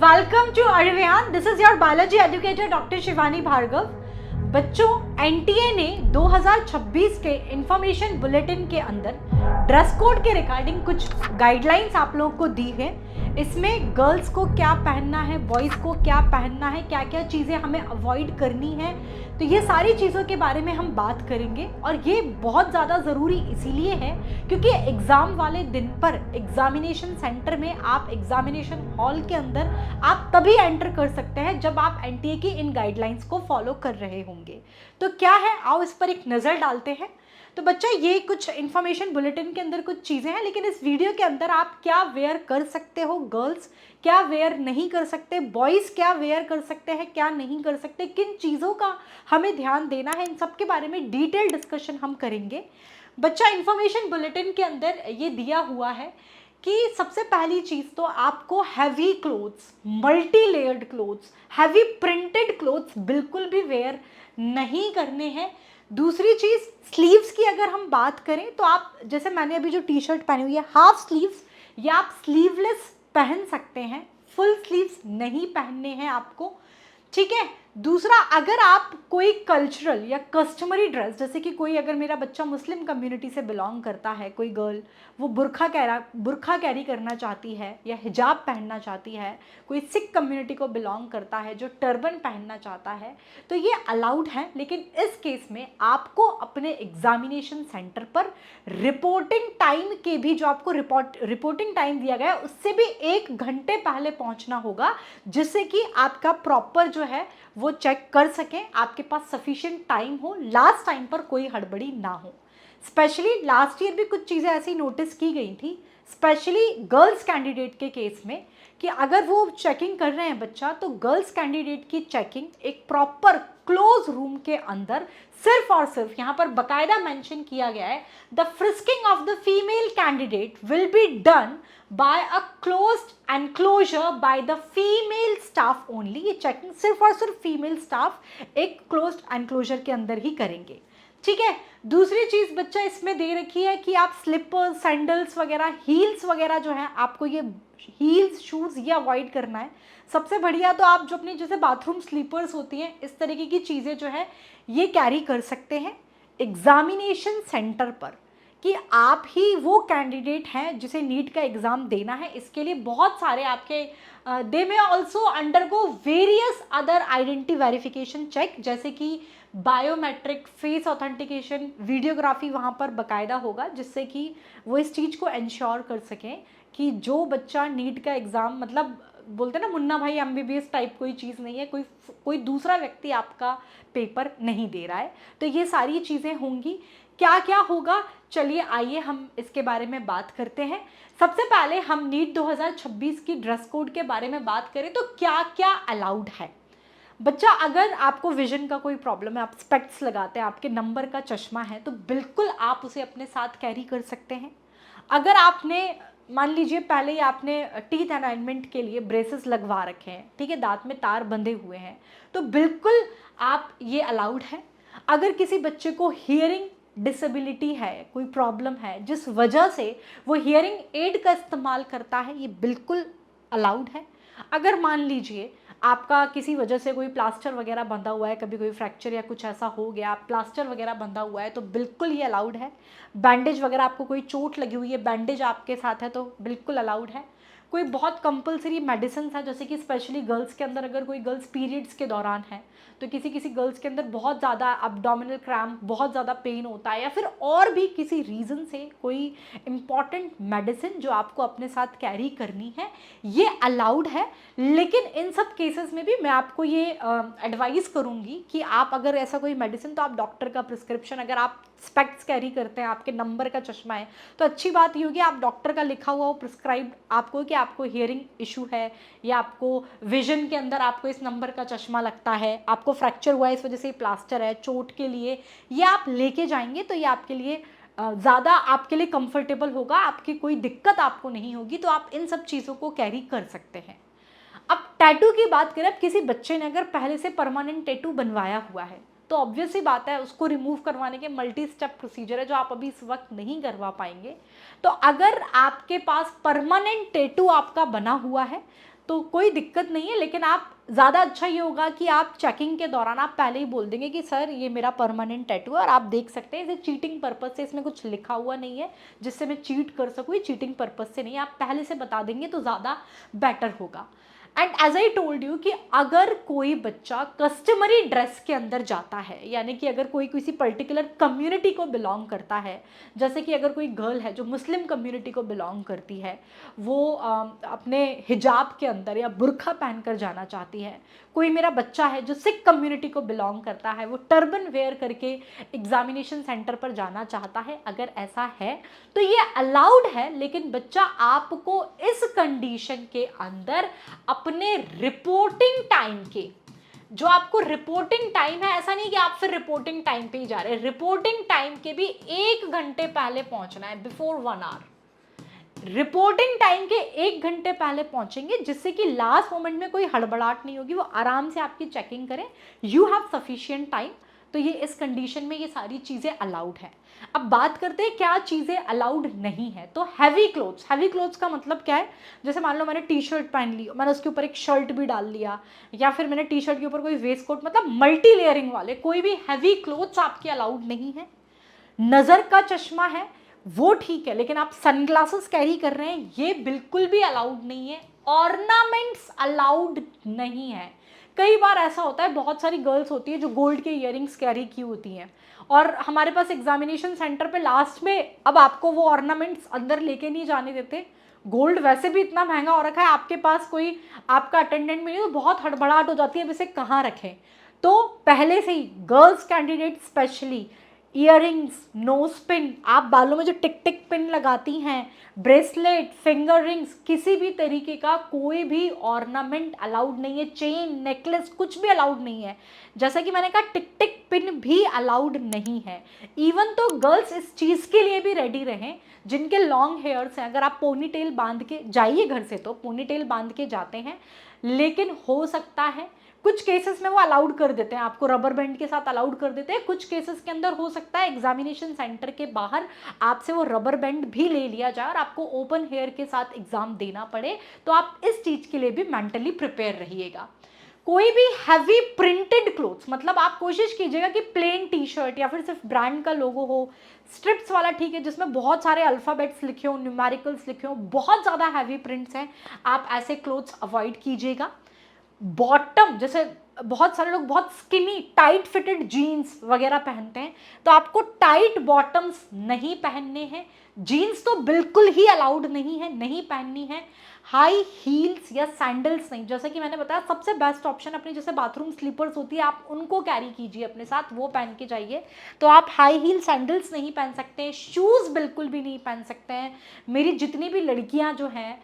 Welcome to अरवियान। This is your biology educator doctor Shivani Bhargav. बच्चों, NTA ने 2026 के इंफॉर्मेशन बुलेटिन के अंदर ड्रेस कोड के रिगार्डिंग कुछ गाइडलाइंस आप लोगों को दी है। इसमें गर्ल्स को क्या पहनना है, बॉयज़ को क्या पहनना है, क्या क्या चीज़ें हमें अवॉइड करनी है, तो ये सारी चीज़ों के बारे में हम बात करेंगे। और ये बहुत ज़्यादा ज़रूरी इसीलिए है क्योंकि एग्ज़ाम वाले दिन पर एग्जामिनेशन सेंटर में आप एग्जामिनेशन हॉल के अंदर आप तभी एंटर कर सकते हैं जब आप एनटीए की इन गाइडलाइंस को फॉलो कर रहे होंगे। तो क्या है, आओ इस पर एक नज़र डालते हैं। तो बच्चा, ये कुछ इन्फॉर्मेशन बुलेटिन के अंदर कुछ चीज़ें हैं, लेकिन इस वीडियो के अंदर आप क्या वेयर कर सकते हो, गर्ल्स क्या वेयर नहीं कर सकते, बॉयज़ क्या वेयर कर सकते हैं, क्या नहीं कर सकते, किन चीज़ों का हमें ध्यान देना है, इन सब के बारे में डिटेल डिस्कशन हम करेंगे। बच्चा, इन्फॉर्मेशन बुलेटिन के अंदर ये दिया हुआ है कि सबसे पहली चीज़ तो आपको heavy clothes, multi layered clothes, heavy printed clothes बिल्कुल भी वेयर नहीं करने हैं। दूसरी चीज़, स्लीव्स की अगर हम बात करें तो आप, जैसे मैंने अभी जो टी शर्ट पहनी हुई है हाफ स्लीव्स, या आप स्लीवलेस पहन सकते हैं, फुल स्लीव्स नहीं पहनने हैं आपको, ठीक है। दूसरा, अगर आप कोई कल्चरल या कस्टमरी ड्रेस, जैसे कि कोई, अगर मेरा बच्चा मुस्लिम कम्युनिटी से बिलोंग करता है, कोई गर्ल वो बुर्खा कैरी करना चाहती है या हिजाब पहनना चाहती है, कोई सिख कम्युनिटी को बिलोंग करता है जो टर्बन पहनना चाहता है, तो ये अलाउड है। लेकिन इस केस में आपको अपने एग्जामिनेशन सेंटर पर रिपोर्टिंग टाइम के भी, जो आपको रिपोर्टिंग टाइम दिया गया है उससे भी 1 घंटे पहले पहुंचना होगा, जिससे कि आपका प्रॉपर जो है वो चेक कर सकें, आपके पास सफिशिएंट टाइम हो, लास्ट टाइम पर कोई हड़बड़ी ना हो। स्पेशली लास्ट ईयर भी कुछ चीज़ें ऐसी नोटिस की गई थी, स्पेशली गर्ल्स कैंडिडेट के केस में, कि अगर वो चेकिंग कर रहे हैं बच्चा, तो गर्ल्स कैंडिडेट की चेकिंग एक प्रॉपर क्लोज रूम के अंदर सिर्फ और सिर्फ, यहाँ पर बकायदा मेंशन किया गया है, the frisking of the female candidate will be done by a closed enclosure by the female staff only. ये चेकिंग सिर्फ और सिर्फ फीमेल स्टाफ एक क्लोज्ड एनक्लोजर के अंदर ही करेंगे, ठीक है। दूसरी चीज़ बच्चा इसमें दे रखी है कि आप स्लिपर्स, सैंडल्स वगैरह, हील्स वगैरह जो है, आपको ये हील्स, शूज़ ये अवॉइड करना है। सबसे बढ़िया तो आप जो अपनी जैसे बाथरूम स्लीपर्स होती हैं, इस तरीके की चीज़ें जो है ये कैरी कर सकते हैं एग्जामिनेशन सेंटर पर, कि आप ही वो कैंडिडेट हैं जिसे नीट का एग्ज़ाम देना है। इसके लिए बहुत सारे आपके they may also undergo various other identity verification check, जैसे कि बायोमेट्रिक, फेस ऑथेंटिकेशन, वीडियोग्राफी वहाँ पर बकायदा होगा, जिससे कि वो इस चीज़ को इंश्योर कर सकें कि जो बच्चा नीट का एग्ज़ाम, मतलब बोलते हैं ना मुन्ना भाई एमबीबीएस टाइप कोई चीज़ नहीं है, कोई दूसरा व्यक्ति आपका पेपर नहीं दे रहा है। तो ये सारी चीज़ें होंगी। क्या क्या होगा, चलिए आइए हम इसके बारे में बात करते हैं। सबसे पहले हम नीट 2026 की ड्रेस कोड के बारे में बात करें तो क्या क्या अलाउड है। बच्चा, अगर आपको विजन का कोई प्रॉब्लम है, आप स्पेक्ट्स लगाते हैं, आपके नंबर का चश्मा है, तो बिल्कुल आप उसे अपने साथ कैरी कर सकते हैं। अगर आपने, मान लीजिए पहले ही आपने टीथ अलाइनमेंट के लिए ब्रेसेस लगवा रखे हैं, ठीक है, दांत में तार बंधे हुए हैं, तो बिल्कुल आप, ये अलाउड है। अगर किसी बच्चे को हियरिंग डिसेबिलिटी है, कोई प्रॉब्लम है जिस वजह से वो हियरिंग एड का इस्तेमाल करता है, ये बिल्कुल अलाउड है। अगर मान लीजिए आपका किसी वजह से कोई प्लास्टर वगैरह बंधा हुआ है, कभी कोई फ्रैक्चर या कुछ ऐसा हो गया, प्लास्टर वगैरह बंधा हुआ है, तो बिल्कुल ये अलाउड है। बैंडेज वगैरह, आपको कोई चोट लगी हुई है, बैंडेज आपके साथ है, तो बिल्कुल अलाउड है। कोई बहुत कंपलसरी मेडिसिन है, जैसे कि स्पेशली गर्ल्स के अंदर, अगर कोई गर्ल्स पीरियड्स के दौरान है, तो किसी गर्ल्स के अंदर बहुत ज़्यादा अब्डोमिनल क्रैम्प, बहुत ज़्यादा पेन होता है, या फिर और भी किसी रीज़न से कोई इम्पॉर्टेंट मेडिसिन जो आपको अपने साथ कैरी करनी है, ये अलाउड है। लेकिन इन सब केसेस में भी मैं आपको ये एडवाइस करूँगी कि आप अगर ऐसा कोई मेडिसिन, तो आप डॉक्टर का प्रिस्क्रिप्शन, अगर आप स्पेक्ट्स कैरी करते हैं, आपके नंबर का चश्मा है, तो अच्छी बात ये होगी आप डॉक्टर का लिखा हुआ वो प्रिस्क्राइब आपको, कि आपको हियरिंग इशू है, या आपको विजन के अंदर आपको इस नंबर का चश्मा लगता है, आपको फ्रैक्चर हुआ है इस वजह से प्लास्टर है, चोट के लिए ये आप लेके जाएंगे, तो ये आपके लिए ज़्यादा आपके लिए कंफर्टेबल होगा, आपकी कोई दिक्कत आपको नहीं होगी, तो आप इन सब चीज़ों को कैरी कर सकते हैं। अब टैटू की बात करें, अब किसी बच्चे ने अगर पहले से परमानेंट टैटू बनवाया हुआ है, तो ऑब्वियस ही बात है उसको रिमूव करवाने के मल्टी स्टेप प्रोसीजर है, जो आप अभी इस वक्त नहीं करवा पाएंगे। तो अगर आपके पास परमानेंट टैटू आपका बना हुआ है, तो कोई दिक्कत नहीं है, लेकिन आप ज़्यादा अच्छा ये होगा कि आप चेकिंग के दौरान आप पहले ही बोल देंगे कि सर ये मेरा परमानेंट टैटू है और आप देख सकते हैं इसे चीटिंग पर्पज़ से, इसमें कुछ लिखा हुआ नहीं है जिससे मैं चीट कर सकूँ, ये चीटिंग पर्पज़ से नहीं है, आप पहले से बता देंगे तो ज़्यादा बेटर होगा। And as I told you कि अगर कोई बच्चा कस्टमरी ड्रेस के अंदर जाता है, यानी कि अगर कोई किसी पर्टिकुलर कम्युनिटी को बिलोंग करता है, जैसे कि अगर कोई गर्ल है जो मुस्लिम कम्युनिटी को बिलोंग करती है, वो अपने हिजाब के अंदर या बुर्खा पहनकर जाना चाहती है, कोई मेरा बच्चा है जो सिख कम्युनिटी को बिलोंग करता है, वो टर्बन वेयर करके एग्जामिनेशन सेंटर पर जाना चाहता है, अगर ऐसा है तो ये अलाउड है। लेकिन बच्चा आपको इस कंडीशन के अंदर अपने रिपोर्टिंग टाइम के, जो आपको रिपोर्टिंग टाइम है, ऐसा नहीं कि आप फिर रिपोर्टिंग टाइम पे ही जा रहे हैं, रिपोर्टिंग टाइम के भी 1 घंटे पहले पहुंचना है, बिफोर 1 आवर। रिपोर्टिंग टाइम के 1 घंटे पहले पहुंचेंगे, जिससे कि लास्ट मोमेंट में कोई हड़बड़ाहट नहीं होगी, वो आराम से आपकी चेकिंग करें, यू हैव सफिशिएंट टाइम। तो ये इस कंडीशन में ये सारी चीज़ें अलाउड है। अब बात करते हैं क्या चीज़ें अलाउड नहीं है। तो हैवी क्लोथ्स, हैवी क्लोथ्स का मतलब क्या है, जैसे मान लो मैंने टी शर्ट पहन ली, मैंने उसके ऊपर एक शर्ट भी डाल लिया, या फिर मैंने टी शर्ट के ऊपर कोई वेस्ट कोट, मतलब मल्टी लेयरिंग वाले कोई भी हैवी क्लोथ्स आपके अलाउड नहीं है। नज़र का चश्मा है वो ठीक है, लेकिन आप सनग्लासेस कैरी कर रहे हैं ये बिल्कुल भी अलाउड नहीं है। ऑर्नामेंट्स अलाउड नहीं है। कई बार ऐसा होता है, बहुत सारी गर्ल्स होती है जो गोल्ड के इयरिंग्स कैरी की होती हैं, और हमारे पास एग्जामिनेशन सेंटर पे लास्ट में अब आपको वो ऑर्नामेंट्स अंदर लेके नहीं जाने देते। गोल्ड वैसे भी इतना महंगा हो रखा है, आपके पास कोई आपका अटेंडेंट में नहीं, तो बहुत हड़बड़ाहट हो जाती है अब इसे कहाँ रखें। तो पहले से ही girls candidate specially earrings, nose pin, आप बालों में जो टिक टिक पिन लगाती हैं, ब्रेसलेट, फिंगर रिंग्स, किसी भी तरीके का कोई भी ऑर्नामेंट अलाउड नहीं है, चेन, नेकलेस कुछ भी अलाउड नहीं है। जैसा कि मैंने कहा टिक टिक पिन भी अलाउड नहीं है। इवन तो गर्ल्स इस चीज़ के लिए भी रेडी रहें, जिनके लॉन्ग हेयर्स हैं, अगर आप पोनी टेल बांध के जाइए घर से तो पोनी टेल बांध के जाते हैं, लेकिन हो सकता है कुछ केसेस में वो अलाउड कर देते हैं, आपको रबर बैंड के साथ अलाउड कर देते हैं। कुछ केसेस के अंदर हो सकता है एग्जामिनेशन सेंटर के बाहर आपसे वो रबर बैंड भी ले लिया जाए और आपको ओपन हेयर के साथ एग्जाम देना पड़े, तो आप इस चीज़ के लिए भी मेंटली प्रिपेयर रहिएगा। कोई भी हैवी प्रिंटेड क्लोथ्स, मतलब आप कोशिश कीजिएगा कि प्लेन टी शर्ट या फिर सिर्फ ब्रांड का लोगो हो, स्ट्रिप्स वाला ठीक है, जिसमें बहुत सारे अल्फ़ाबेट्स लिखे हो, न्यूमेरिकल्स लिखे हो, बहुत ज़्यादा हैवी प्रिंट्स हैं, आप ऐसे क्लोथ्स अवॉइड कीजिएगा। बॉटम, जैसे बहुत सारे लोग बहुत स्किनी टाइट फिटेड जीन्स वगैरह पहनते हैं, तो आपको टाइट बॉटम्स नहीं पहनने हैं। जीन्स तो बिल्कुल ही अलाउड नहीं है, नहीं पहननी है। हाई हील्स या सैंडल्स नहीं, जैसे कि मैंने बताया सबसे बेस्ट ऑप्शन अपनी जैसे बाथरूम स्लीपर्स होती है, आप उनको कैरी कीजिए अपने साथ, वो पहन के जाइए। तो आप हाई हील सैंडल्स नहीं पहन सकते हैं, शूज़ बिल्कुल भी नहीं पहन सकते हैं। मेरी जितनी भी लड़कियां जो हैं,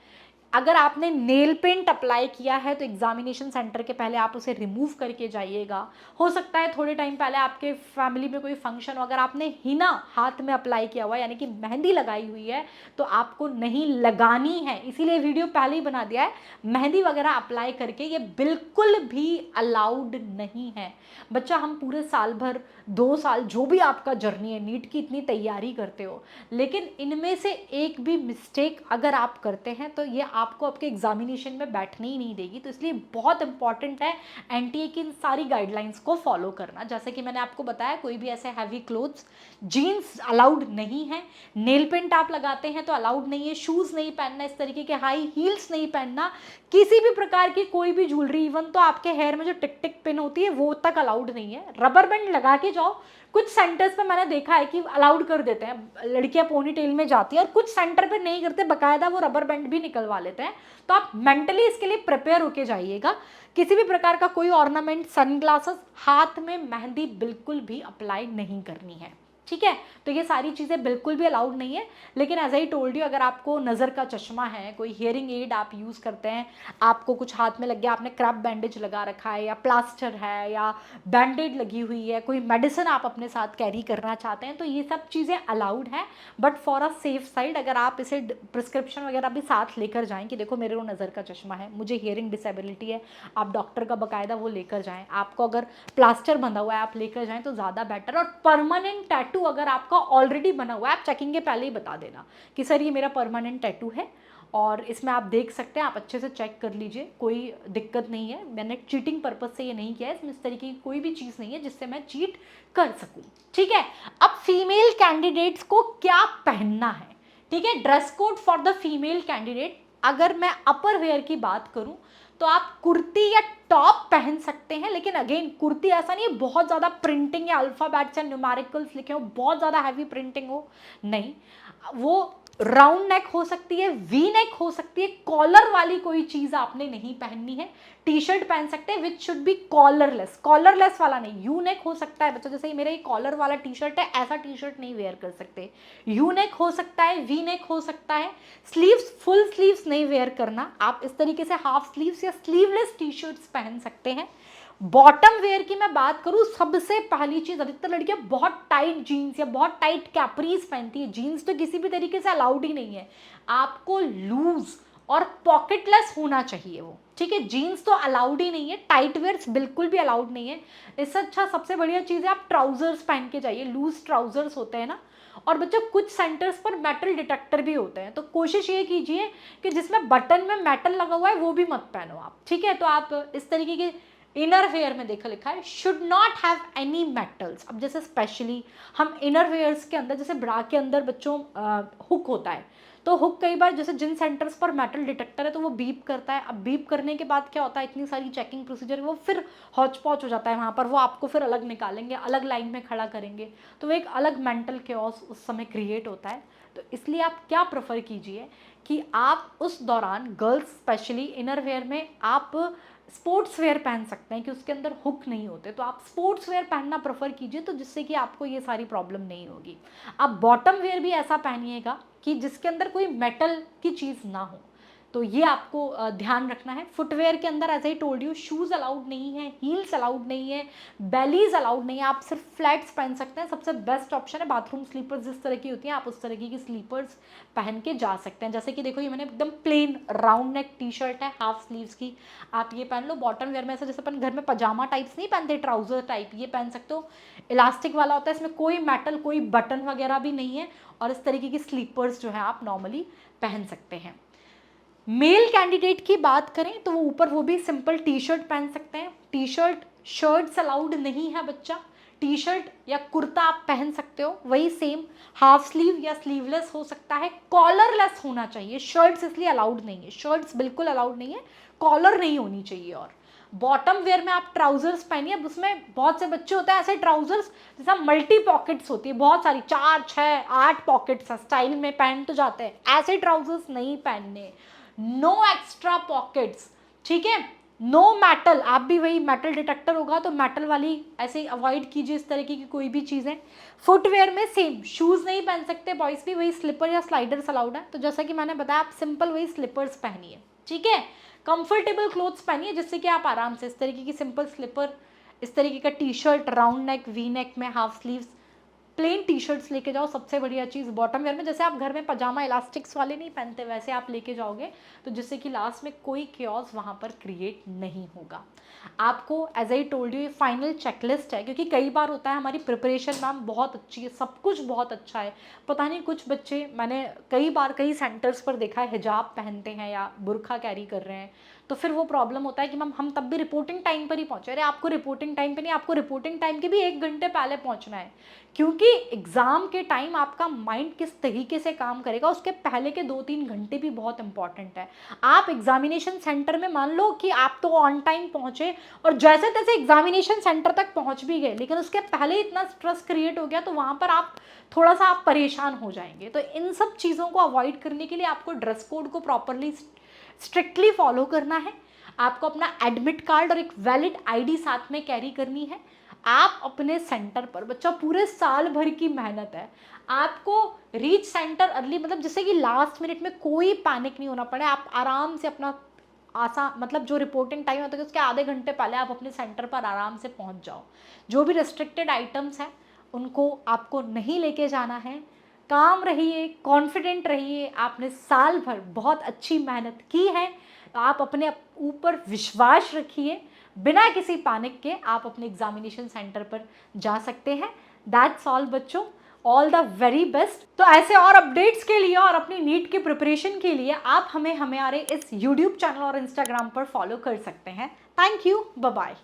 अगर आपने नेल पेंट अप्लाई किया है तो एग्जामिनेशन सेंटर के पहले आप उसे रिमूव करके जाइएगा। हो सकता है थोड़े टाइम पहले आपके फैमिली में कोई फंक्शन हो, अगर आपने हिना हाथ में अप्लाई किया हुआ है यानी कि मेहंदी लगाई हुई है, तो आपको नहीं लगानी है, इसीलिए वीडियो पहले ही बना दिया है। मेहंदी वगैरह अप्लाई करके ये बिल्कुल भी अलाउड नहीं है। बच्चा, हम पूरे साल भर 2 साल जो भी आपका जर्नी है, नीट की इतनी तैयारी करते हो, लेकिन इनमें से एक भी मिस्टेक अगर आप करते हैं तो ये आपको आपके एग्जामिनेशन में बैठने ही नहीं देगी। तो इसलिए बहुत इंपॉर्टेंट है एनटीए की इन सारी गाइडलाइंस को फॉलो करना। जैसे कि मैंने आपको बताया, कोई भी ऐसे हैवी क्लोथ्स, जीन्स अलाउड नहीं है, नेल पेंट आप लगाते हैं तो अलाउड नहीं है, शूज़ नहीं पहनना, इस तरीके के हाई हील्स नहीं पहनना, किसी भी प्रकार की कोई भी ज्वेलरी, इवन तो आपके हेयर में जो टिक टिक पिन होती है वो तक अलाउड नहीं है। रबर बैंड लगा के जाओ, कुछ सेंटर्स पे मैंने देखा है कि अलाउड कर देते हैं, लड़कियां पोनी टेल में जाती हैं, और कुछ सेंटर पे नहीं करते, बकायदा वो रबर बैंड भी निकलवा लेते हैं। तो आप मेंटली इसके लिए प्रिपेयर होके जाइएगा। किसी भी प्रकार का कोई ऑर्नामेंट, सनग्लासेस, हाथ में मेहंदी बिल्कुल भी अप्लाई नहीं करनी है, ठीक है। तो ये सारी चीज़ें बिल्कुल भी अलाउड नहीं है। लेकिन एज आई टोल्ड यू, अगर आपको नज़र का चश्मा है, कोई हियरिंग एड आप यूज़ करते हैं, आपको कुछ हाथ में लग गया, आपने क्रैप बैंडेज लगा रखा है, या प्लास्टर है, या बैंडेड लगी हुई है, कोई मेडिसिन आप अपने साथ कैरी करना चाहते हैं, तो ये सब चीज़ें अलाउड है। But for a safe side, अगर आप इसे प्रिस्क्रिप्शन वगैरह भी साथ लेकर जाएँ कि देखो मेरे को नज़र का चश्मा है, मुझे हियरिंग डिसेबिलिटी है, आप डॉक्टर का बाकायदा वो लेकर जाएँ। आपको अगर प्लास्टर बंधा हुआ है आप लेकर जाएँ तो ज़्यादा बेटर। और परमानेंट टैटू अगर आपका ऑलरेडी बना हुआ है, आप चेकिंग के पहले ही बता देना कि सर ये मेरा परमानेंट टैटू है और इसमें आप देख सकते हैं, आप अच्छे से चेक कर लीजिए, कोई दिक्कत नहीं है। मैंने चीटिंग पर्पस से ये नहीं किया है, इसमें इस तरीके की कोई भी चीज़ नहीं है जिससे मैं चीट कर सकूं। ठीक है, अब फीमेल कैंडिडेट्स को क्या पहनना है, ठीक है, dress code for the female candidate. अगर मैं अपर वेयर की बात करूं तो आप कुर्ती या टॉप पहन सकते हैं, लेकिन अगेन कुर्ती ऐसा नहीं है बहुत ज़्यादा प्रिंटिंग या अल्फ़ाबेट्स या न्यूमेरिकल्स लिखे हो, बहुत ज़्यादा हैवी प्रिंटिंग हो, नहीं, वो राउंड नेक हो सकती है, वी नेक हो सकती है, कॉलर वाली कोई चीज़ आपने नहीं पहननी है। टी शर्ट पहन सकते हैं विच शुड बी कॉलरलेस, कॉलरलेस वाला नहीं, यू नेक हो सकता है बच्चों, जैसे ये मेरा ये कॉलर वाला टी शर्ट है, ऐसा टी शर्ट नहीं वेयर कर सकते। यू नेक हो सकता है, वी नेक हो सकता है, स्लीव्स फुल स्लीव्स नहीं वेयर करना, आप इस तरीके से हाफ स्लीव्स या स्लीवलेस टी शर्ट्स पहन सकते हैं। बॉटम वेयर की मैं बात करूं, सबसे पहली चीज, अधिकतर लड़कियां बहुत टाइट जीन्स या बहुत टाइट कैपरीज पहनती है, जीन्स तो किसी भी तरीके से अलाउड ही नहीं है, आपको लूज और पॉकेटलेस होना चाहिए वो, ठीक है, जीन्स तो अलाउड ही नहीं है, टाइट वेयर्स बिल्कुल भी अलाउड नहीं है। इससे अच्छा सबसे बढ़िया चीज़ है आप ट्राउजर्स पहन के जाइए, लूज ट्राउजर्स होते हैं ना। और बच्चों कुछ सेंटर्स पर मेटल डिटेक्टर भी होते हैं, तो कोशिश ये कीजिए कि जिसमें बटन में मेटल लगा हुआ है वो भी मत पहनो आप, ठीक है। तो आप इस तरीके के इनर वेयर में देखा लिखा है should not have any metals. अब जैसे स्पेशली हम इनर वेयर्स के अंदर, जैसे ब्रा के अंदर बच्चों हुक होता है, तो हुक कई बार जैसे जिन सेंटर्स पर मेटल डिटेक्टर है तो वो बीप करता है। अब बीप करने के बाद क्या होता है, इतनी सारी चेकिंग प्रोसीजर, वो फिर हौच पौच हो जाता है वहाँ पर, वो आपको फिर अलग निकालेंगे, अलग लाइन में खड़ा करेंगे, तो वो एक अलग मेंटल केओस उस समय क्रिएट होता है। तो इसलिए आप क्या प्रेफर कीजिए कि आप उस दौरान गर्ल्स स्पेशली इनर वेयर में आप स्पोर्ट्स वेयर पहन सकते हैं कि उसके अंदर हुक नहीं होते, तो आप स्पोर्ट्स वेयर पहनना प्रेफर कीजिए, तो जिससे कि आपको ये सारी प्रॉब्लम नहीं होगी। आप बॉटम वेयर भी ऐसा पहनिएगा कि जिसके अंदर कोई मेटल की चीज़ ना हो, तो ये आपको ध्यान रखना है। फुटवेयर के अंदर as I told you, shoes allowed नहीं है, हील्स अलाउड नहीं है, बेलीज अलाउड नहीं है, आप सिर्फ फ्लैट्स पहन सकते हैं। सबसे बेस्ट ऑप्शन है बाथरूम स्लीपर्स जिस तरह की होती हैं, आप उस तरह की स्लीपर्स पहन के जा सकते हैं। जैसे कि देखो, ये मैंने एकदम plain round neck T shirt है हाफ स्लीव्स की, आप ये पहन लो। बॉटम वेयर में ऐसा जैसे अपन घर में पजामा टाइप्स नहीं पहनते, ट्राउजर टाइप, ये पहन सकते हो, इलास्टिक वाला होता है, इसमें कोई मेटल कोई बटन वगैरह भी नहीं है, और इस तरीके की स्लीपर्स जो है आप नॉर्मली पहन सकते हैं। मेल कैंडिडेट की बात करें तो वो ऊपर वो भी सिंपल टी शर्ट पहन सकते हैं। टी शर्ट, शर्ट्स अलाउड नहीं है बच्चा, टी शर्ट या कुर्ता आप पहन सकते हो, वही सेम हाफ स्लीव या स्लीवलेस हो सकता है, कॉलरलेस होना चाहिए। शर्ट्स इसलिए अलाउड नहीं है, शर्ट्स बिल्कुल अलाउड नहीं है, कॉलर नहीं होनी चाहिए। और बॉटम वेयर में आप ट्राउजर्स पहनिए। अब उसमें बहुत से बच्चे होते हैं ऐसे ट्राउजर्स जैसा मल्टी पॉकेट्स होती है, बहुत सारी 4, 6, 8 पॉकेट्स स्टाइल में पहन तो जाते हैं, ऐसे ट्राउजर्स नहीं पहनने। नो एक्स्ट्रा पॉकेट्स, ठीक है, नो मेटल, आप भी वही मेटल डिटेक्टर होगा तो मेटल वाली ऐसे अवॉइड कीजिए इस तरीके की कोई भी चीज़ें। फुटवेयर में सेम, शूज़ नहीं पहन सकते बॉयज़ भी, वही स्लीपर या स्लाइडर्स अलाउड है। तो जैसा कि मैंने बताया, आप सिंपल वही स्लीपर्स पहनिए, ठीक है, कंफर्टेबल क्लोथ्स पहनिए जिससे कि आप आराम से इस तरीके की सिंपल स्लीपर, इस तरीके का T shirt round neck V neck में half sleeves, plain T shirts लेके जाओ। सबसे बढ़िया चीज़ बॉटम वेयर में, जैसे आप घर में पजामा इलास्टिक्स वाले नहीं पहनते वैसे आप लेके जाओगे, तो जिससे कि लास्ट में कोई क्योस वहाँ पर क्रिएट नहीं होगा। आपको एज आई टोल्ड यू, ये फाइनल चेकलिस्ट है, क्योंकि कई बार होता है हमारी प्रिपरेशन मैम बहुत अच्छी है, सब कुछ बहुत अच्छा है, पता नहीं कुछ बच्चे, मैंने कई बार कई सेंटर्स पर देखा है हिजाब पहनते हैं या बुर्खा कैरी कर रहे हैं, तो फिर वो प्रॉब्लम होता है कि मैम हम तब भी रिपोर्टिंग टाइम पर ही पहुँचे। अरे आपको रिपोर्टिंग टाइम पे नहीं, आपको रिपोर्टिंग टाइम के भी 1 घंटे पहले पहुँचना है, क्योंकि एग्ज़ाम के टाइम आपका माइंड किस तरीके से काम करेगा उसके पहले के 2-3 घंटे भी बहुत इंपॉर्टेंट है। आप एग्जामिनेशन सेंटर में मान लो कि आप तो ऑन टाइम पहुँचे और जैसे तैसे एग्जामिनेशन सेंटर तक पहुँच भी गए, लेकिन उसके पहले इतना स्ट्रेस क्रिएट हो गया तो वहाँ पर आप थोड़ा सा आप परेशान हो जाएंगे। तो इन सब चीज़ों को अवॉइड करने के लिए आपको ड्रेस कोड को प्रॉपरली स्ट्रिक्टली फॉलो करना है। आपको अपना एडमिट कार्ड और एक वैलिड आईडी साथ में कैरी करनी है। आप अपने सेंटर पर, बच्चा पूरे साल भर की मेहनत है, आपको रीच सेंटर अर्ली, मतलब जिससे कि लास्ट मिनट में कोई पैनिक नहीं होना पड़े, आप आराम से अपना मतलब जो रिपोर्टिंग टाइम होता है उसके आधे घंटे पहले आप अपने सेंटर पर आराम से पहुंच जाओ। जो भी रिस्ट्रिक्टेड आइटम्स हैं उनको आपको नहीं लेके जाना है। काम रहिए, कॉन्फिडेंट रहिए, आपने साल भर बहुत अच्छी मेहनत की है, आप अपने ऊपर विश्वास रखिए, बिना किसी पैनिक के आप अपने एग्जामिनेशन सेंटर पर जा सकते हैं। दैट्स ऑल बच्चों, ऑल द वेरी बेस्ट। तो ऐसे और अपडेट्स के लिए और अपनी नीट की प्रिपरेशन के लिए आप हमें हमारे इस यूट्यूब चैनल और इंस्टाग्राम पर फॉलो कर सकते हैं। Thank you, bye bye.